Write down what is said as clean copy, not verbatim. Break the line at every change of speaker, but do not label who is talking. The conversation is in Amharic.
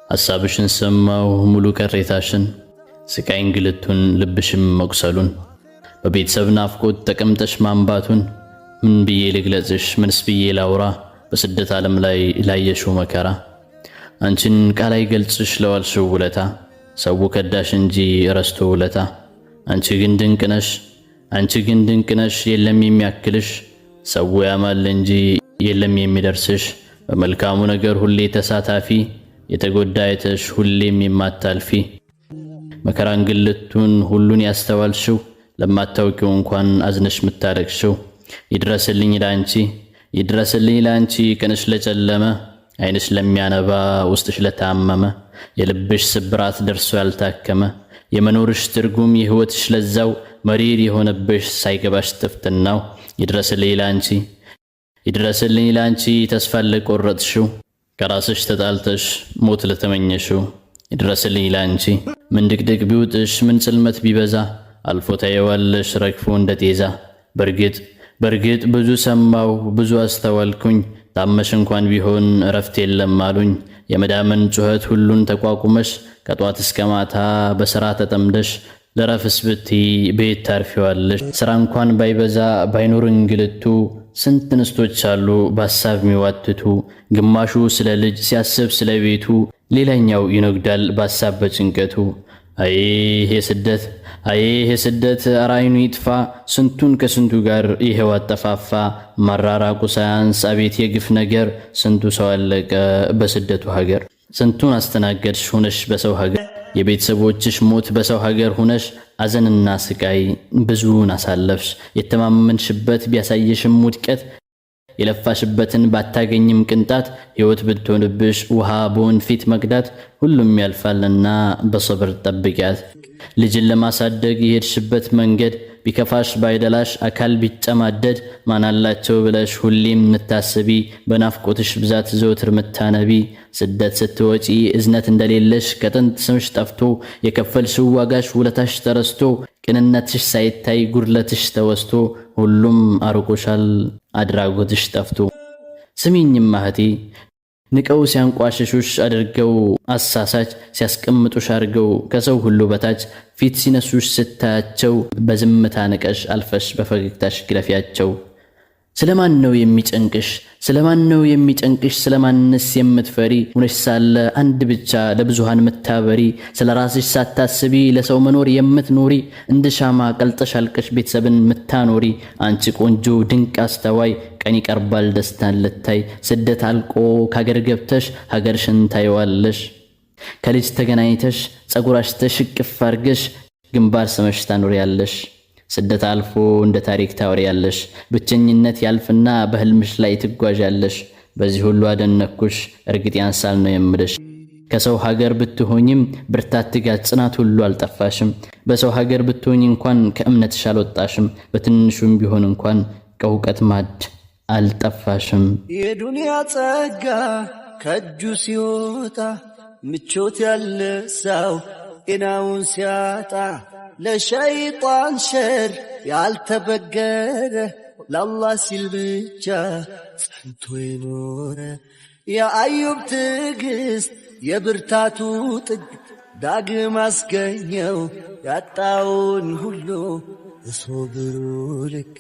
ሐሳብሽን ሰማው ሙሉ ቀሬታሽን ስቃይ እንግልቱን ልብሽም መቁሰሉን በቤተሰብ ናፍቆት ተቀምጠሽ ማንባቱን ምን ብዬ ልግለጽሽ ምንስ ብዬ ላውራ በስደት ዓለም ላይ ላየሽው መከራ አንቺን ቃል አይገልጽሽ ለዋልሽው ውለታ ሰው ከዳሽ እንጂ ረስቶ ውለታ አንቺ ግን ድንቅ ነሽ የለም የሚያክልሽ ሰው ያማል እንጂ የለም የሚደርስሽ በመልካሙ ነገር ሁሌ ተሳታፊ የተጎዳ አይተሽ ሁሌም የማታልፊ መከራ እንግልቱን ሁሉን ያስተዋልሽው ለማታውቂው እንኳን አዝነሽ ምታለቅሽው ይድረስልኝ ላንቺ ቀንሽ ለጨለመ አይንሽ ለሚያነባ ውስጥሽ ለታመመ የልብሽ ስብራት ደርሶ ያልታከመ የመኖርሽ ትርጉም የህይወትሽ ለዛው መሪር የሆነብሽ ሳይገባሽ ጥፍጥናው ይድረስልኝ ላንቺ ተስፋ ለቆረጥሽው ከራስሽ ተጣልተሽ ሞት ለተመኘሽው ይድረስልኝ ላንቺ ምን ድቅድቅ ቢውጥሽ ምን ጽልመት ቢበዛ አልፎ ታየዋለሽ ረግፎ እንደጤዛ በርግጥ ብዙ ሰማው ብዙ አስተዋልኩኝ ታመሽ እንኳን ቢሆን እረፍት የለም አሉኝ የመዳመን ጩኸት ሁሉን ተቋቁመሽ ከጧት እስከ ማታ በሥራ ተጠምደሽ ለረፍስ ብቲ ቤት ታርፊዋለሽ ሥራ እንኳን ባይበዛ ባይኖር እንግልቱ ስንት ንስቶች አሉ በሐሳብ ሚዋትቱ ግማሹ ስለ ልጅ ሲያስብ ስለ ቤቱ ሌላኛው ይነግዳል በሐሳብ በጭንቀቱ ይሄ ስደት አራይኑ ይጥፋ ስንቱን ከስንቱ ጋር ይሄው አጠፋፋ መራራቁ ሳያንስ አቤት የግፍ ነገር ስንቱ ሰው አለቀ በስደቱ ሀገር ስንቱን አስተናገድሽ ሆነሽ በሰው ሀገር የቤተሰቦችሽ ሞት በሰው ሀገር ሆነሽ አዘንና ስቃይ ብዙን አሳለፍሽ የተማመንሽበት ቢያሳየሽም ውድቀት የለፋሽበትን ባታገኝም ቅንጣት ሕይወት ብትሆንብሽ ውሃ በወንፊት መቅዳት ሁሉም ያልፋልና በሰብር ጠብቂያት ልጅን ለማሳደግ የሄድሽበት መንገድ ቢከፋሽ ባይደላሽ አካል ቢጨማደድ ማናላቸው ብለሽ ሁሌም ምታስቢ በናፍቆትሽ ብዛት ዘወትር ምታነቢ ስደት ስትወጪ እዝነት እንደሌለሽ ከጥንት ስምሽ ጠፍቶ የከፈልሽው ዋጋሽ ውለታሽ ተረስቶ ቅንነትሽ ሳይታይ ጉድለትሽ ተወስቶ ሁሉም አርቆሻል አድራጎትሽ ጠፍቶ ስሚኝም እህቴ ንቀው ሲያንቋሽሹሽ አድርገው አሳሳች ሲያስቀምጡሽ አድርገው ከሰው ሁሉ በታች ፊት ሲነሱሽ ስታያቸው በዝምታ ንቀሽ አልፈሽ በፈገግታሽ ግረፊያቸው ስለማን ነው የሚጨንቅሽ ስለማንስ የምትፈሪ ሆነሽ ሳለ አንድ ብቻ ለብዙሃን ምታበሪ ስለራስሽ ሳታስቢ ለሰው መኖር የምትኖሪ እንደ ሻማ ቀልጠሽ አልቀሽ ቤተሰብን ምታኖሪ አንቺ ቆንጆ ድንቅ አስተዋይ ቀን ይቀርባል ደስታን ልታይ ስደት አልቆ ከሀገር ገብተሽ ሀገርሽን ታይዋለሽ ከልጅ ተገናኝተሽ ጸጉራሽ ተሽቅፍ አርገሽ ግንባር ስመሽ ታኖሪያለሽ ስደት አልፎ እንደ ታሪክ ታወሪያለሽ ብቸኝነት ያልፍና በህልምሽ ላይ ትጓዣለሽ በዚህ ሁሉ አደነኩሽ እርግጥ ያንሳል ነው የምልሽ ከሰው ሀገር ብትሆኝም ብርታት ትጋት ጽናት ሁሉ አልጠፋሽም በሰው ሀገር ብትሆኝ እንኳን ከእምነትሽ አልወጣሽም በትንሹም ቢሆን እንኳን ከእውቀት ማድ አልጠፋሽም
የዱንያ ጸጋ ከእጁ ሲወጣ ምቾት ያለ ሰው ጤናውን ሲያጣ ለሸይጣን ሸር ያልተበገረ ለአላህ ሲል ብቻ ጸንቶ የኖረ የአዩብ ትዕግስት የብርታቱ ጥግ ዳግም አስገኘው ያጣውን ሁሉ በሶብሩ ልክ